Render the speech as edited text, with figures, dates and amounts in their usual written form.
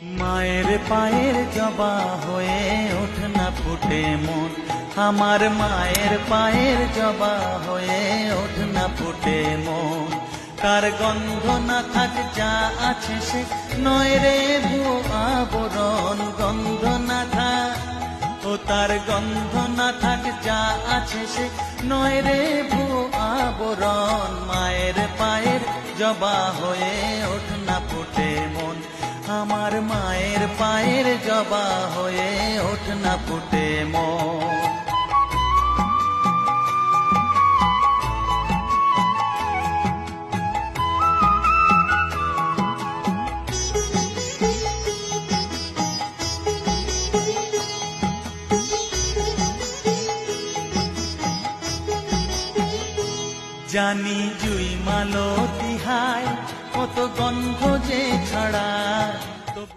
মায়ের পায়ের জবা হয়ে ওঠ না ফুটে মন, আমার মায়ের পায়ের জবা হয়ে ওঠ না ফুটে মন। কার গন্ধ না থাক যা আছে সে নয় রে ভুয়ো আবরণ, গন্ধ না থাক ও তার গন্ধ না থাক যা আছে সে নয় রে ভুয়ো আবরণ। মায়ের পায়ের জবা হয়ে ওঠ না ফুটে মন, আমার মায়ের পায়ের জবা হয়ে ওঠ না ফুটে মন। জানি জুই মালতি হায় কত গন্ধ যে ছড়া,